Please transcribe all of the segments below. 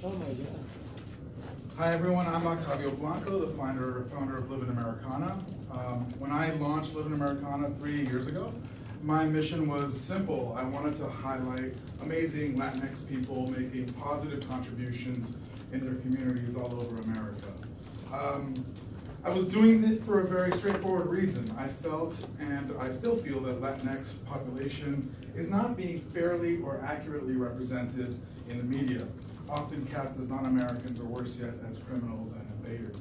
Oh my God. Hi everyone, I'm Octavio Blanco, the founder of Livin Americana. When I launched Livin Americana 3 years ago, my mission was simple. I wanted to highlight amazing Latinx people making positive contributions in their communities all over America. I was doing it for a very straightforward reason. I felt, and I still feel, that Latinx population is not being fairly or accurately represented in the media, often cast as non-Americans or worse yet, as criminals and invaders.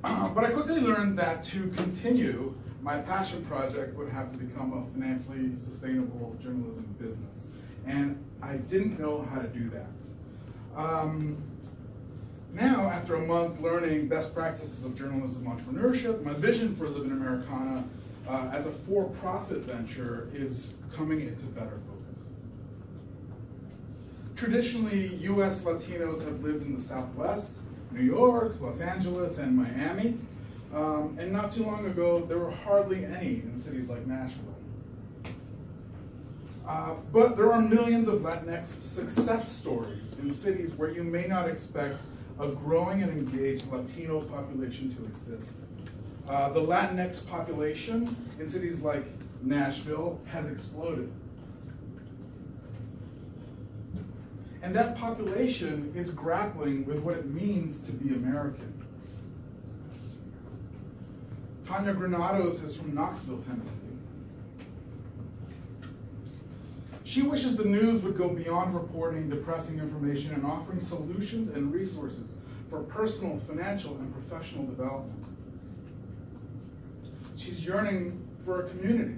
But I quickly learned that to continue, my passion project would have to become a financially sustainable journalism business. And I didn't know how to do that. Now, after a month learning best practices of journalism entrepreneurship, my vision for Livin Americana as a for-profit venture is coming into better focus. Traditionally, US Latinos have lived in the Southwest, New York, Los Angeles, and Miami. And not too long ago, there were hardly any in cities like Nashville. But there are millions of Latinx success stories in cities where you may not expect a growing and engaged Latino population to exist. The Latinx population in cities like Nashville has exploded. And that population is grappling with what it means to be American. Tanya Granados is from Knoxville, Tennessee. She wishes the news would go beyond reporting depressing information and offering solutions and resources for personal, financial, and professional development. She's yearning for a community.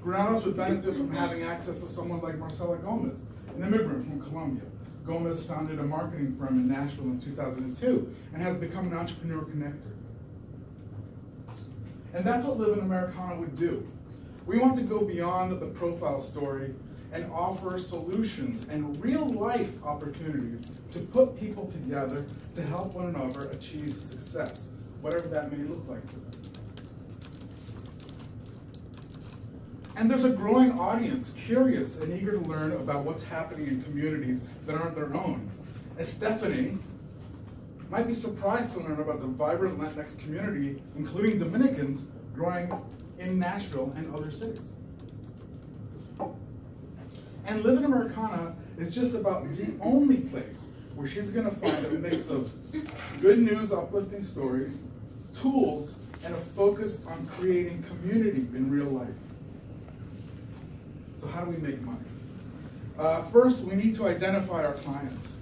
Granados would benefit from having access to someone like Marcela Gomez, an immigrant from Colombia. Gomez founded a marketing firm in Nashville in 2002 and has become an entrepreneur connector. And that's what Livin Americana would do. We want to go beyond the profile story and offer solutions and real-life opportunities to put people together to help one another achieve success, whatever that may look like for them. And there's a growing audience curious and eager to learn about what's happening in communities that aren't their own. As Stephanie might be surprised to learn about the vibrant Latinx community, including Dominicans, growing in Nashville and other cities. And Livin Americana is just about the only place where she's going to find a mix of good news, uplifting stories, tools, and a focus on creating community in real life. So how do we make money? First, we need to identify our clients.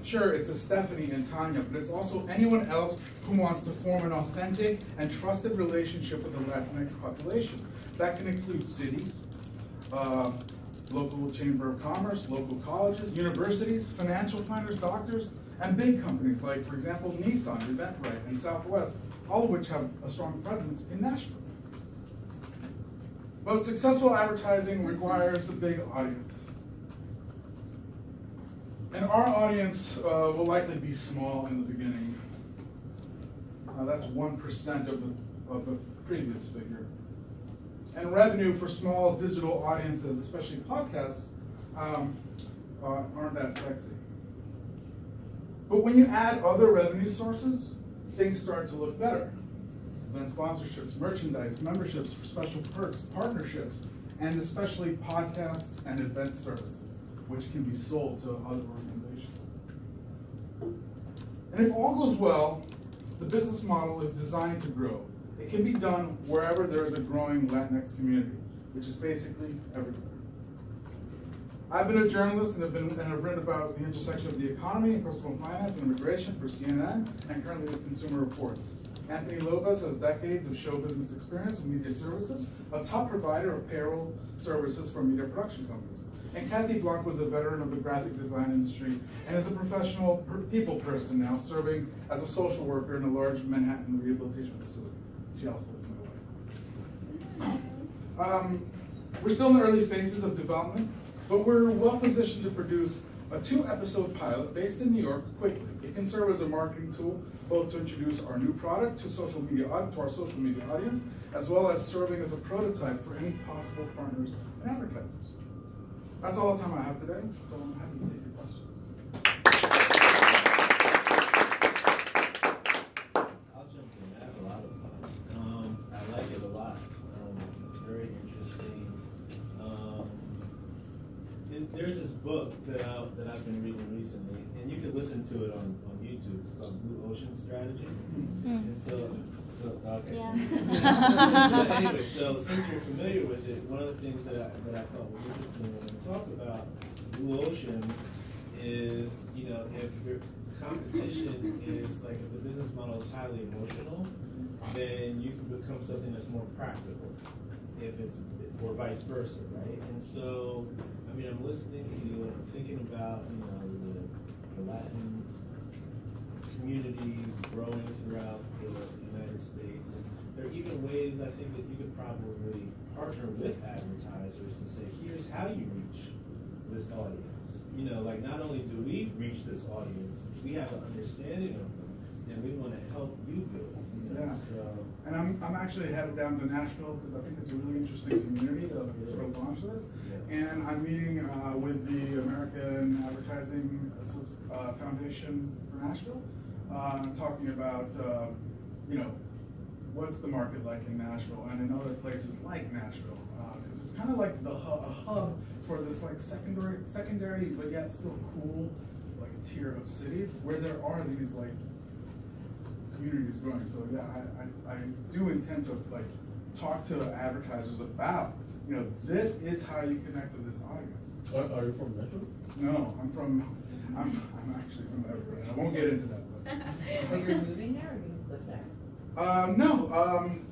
Sure, it's a Stephanie and Tanya, but it's also anyone else who wants to form an authentic and trusted relationship with the Latinx population. That can include cities, local chamber of commerce, local colleges, universities, financial planners, doctors, and big companies like, for example, Nissan, Eventbrite, and Southwest, all of which have a strong presence in Nashville. But successful advertising requires a big audience. And our audience will likely be small in the beginning. That's 1% of the previous figure. And revenue for small digital audiences, especially podcasts, aren't that sexy. But when you add other revenue sources, things start to look better. Then sponsorships, merchandise, memberships for special perks, partnerships, and especially podcasts and event services, which can be sold to other organizations. And if all goes well, the business model is designed to grow. It can be done wherever there is a growing Latinx community, which is basically everywhere. I've been a journalist and have written about the intersection of the economy and personal finance and immigration for CNN and currently with Consumer Reports. Anthony Lopez has decades of show business experience in media services, a top provider of payroll services for media production companies. And Kathy Blanco is a veteran of the graphic design industry and is a professional people person now, serving as a social worker in a large Manhattan rehabilitation facility. She also is my wife. We're still in the early phases of development, but we're well positioned to produce a 2-episode pilot based in New York quickly. It can serve as a marketing tool, both to introduce our new product to our social media audience, as well as serving as a prototype for any possible partners and advertisers. That's all the time I have today, so I'm happy to take your questions. I'll jump in. I have a lot of thoughts. I like it a lot. It's very interesting. There's this book that I've been reading recently, and you can listen to it on YouTube. It's called Blue Ocean Strategy. And so okay. Yeah. But anyway, so since you're familiar with it, one of the things that I thought was interesting when we talk about Blue Oceans is, you know, if your competition is like, if the business model is highly emotional, then you can become something that's more practical. If it's, or vice versa, right? And so, I mean, I'm listening to you and I'm thinking about, you know, the Latin communities growing throughout the United States. And there are even ways I think that you could probably partner with advertisers to say, here's how you reach this audience. You know, like not only do we reach this audience, we have an understanding of them, and we want to help you do it. You know? Yeah. So, and I'm actually headed down to Nashville because I think it's a really interesting community to sort of launch this. yeah. And I'm meeting with the American Advertising Foundation for Nashville, talking about, you know, what's the market like in Nashville and in other places like Nashville, because it's kind of like a hub for this like secondary but yet still cool like tier of cities where there are these like communities growing. So yeah, I do intend to like talk to advertisers about, you know, this is how you connect with this audience. Are you from Metro? No, I'm actually from everywhere. I won't get into that. But you're moving there, or you live there? No,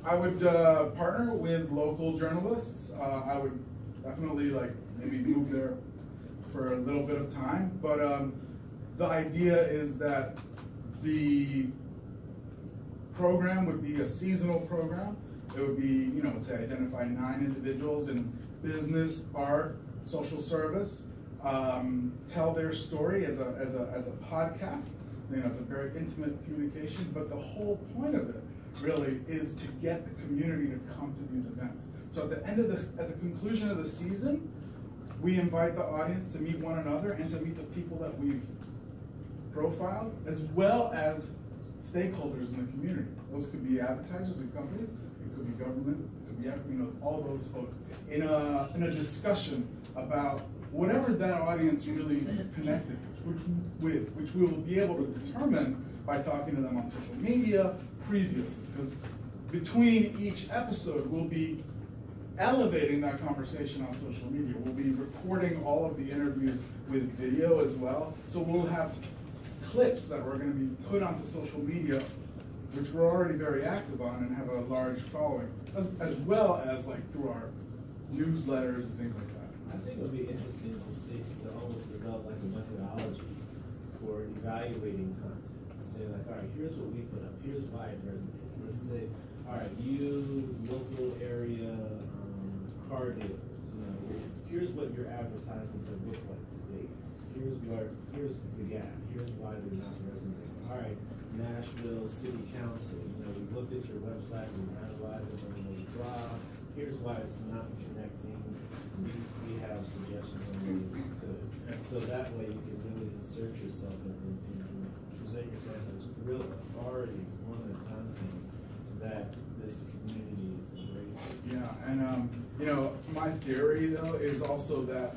I would partner with local journalists. I would definitely like maybe move there for a little bit of time. But the idea is that the program would be a seasonal program. It would be, you know, say identify 9 individuals in business, art, social service, tell their story as a podcast. You know, it's a very intimate communication, but the whole point of it really is to get the community to come to these events. So at the end of this, at the conclusion of the season, we invite the audience to meet one another and to meet the people that we've profiled, as well as stakeholders in the community. Those could be advertisers and companies, it could be government, it could be, you know, all those folks in a discussion about whatever that audience really connected which we will be able to determine by talking to them on social media previously. Because between each episode, we'll be elevating that conversation on social media. We'll be recording all of the interviews with video as well. So we'll have clips that we're going to be put onto social media, which we're already very active on and have a large following, as well as like through our newsletters and things like that. I think it would be interesting to almost develop like a methodology for evaluating content. To say like, all right, here's what we put up, here's why it resonates. Let's say, all right, you local area car dealers, you know, here's what your advertisements have looked like to date. Here's the gap. Here's why they're not resonating. All right, Nashville City Council, you know, we looked at your website, we analyzed it, and blah. Here's why it's not connecting. We have suggestions on ways you could. So that way you can really insert yourself and present yourself as real authorities on the content that this community is embracing. Yeah, and you know, my theory though is also that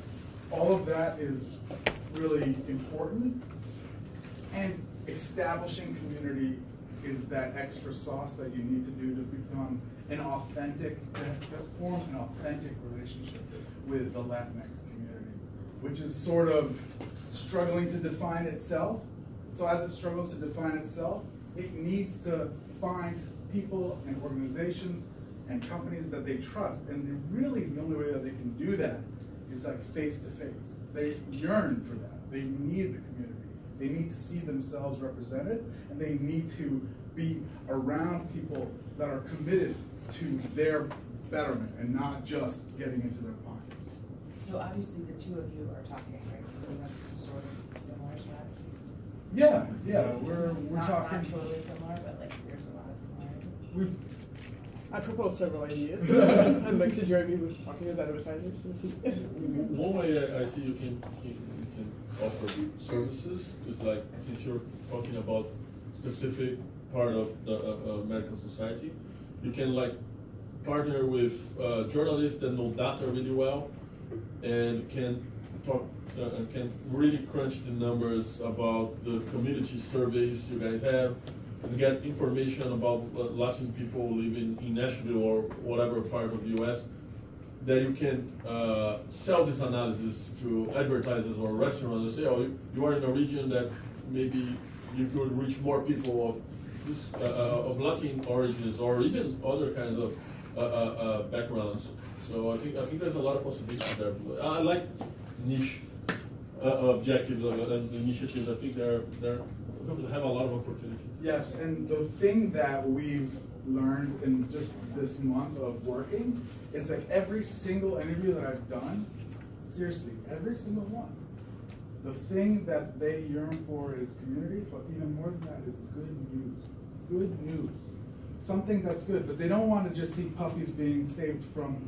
all of that is really important, and establishing community is that extra sauce that you need to do to become an authentic, to form an authentic relationship with the Latinx community, which is sort of struggling to define itself. So as it struggles to define itself, it needs to find people and organizations and companies that they trust. And the only way that they can do that is like face to face. They yearn for that. They need the community. They need to see themselves represented, and they need to be around people that are committed to their betterment and not just getting into their pockets. So obviously the two of you are talking, right? Because you have sort of similar strategies. Yeah, we're not talking. Not totally similar, but like there's a lot of similarities. I proposed several ideas. I'd like to join me who's talking as advertisers. One way I see you can offer services is like, since you're talking about specific part of the American society, you can like partner with journalists that know data really well and can talk can really crunch the numbers about the community surveys you guys have and get information about Latin people living in Nashville or whatever part of the US, that you can sell this analysis to advertisers or restaurants and say, oh, you are in a region that maybe you could reach more people of this of Latin origins or even other kinds of backgrounds. So I think there's a lot of possibilities there. I like niche objectives and initiatives. I think they have a lot of opportunities. Yes, and the thing that we've learned in just this month of working is that every single interview that I've done, seriously, every single one, the thing that they yearn for is community, but even more than that is good news. Good news. Something that's good, but they don't want to just see puppies being saved from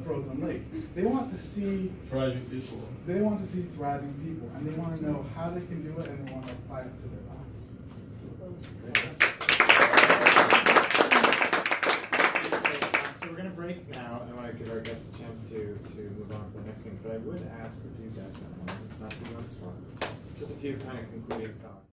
frozen lake. They want to see thriving people. They want to see thriving people, and they want to know how they can do it, and they want to apply it to their lives. So we're going to break now, and I want to give our guests a chance to move on to the next thing. But I would ask if you guys have not to be on the spot, just a few kind of concluding thoughts.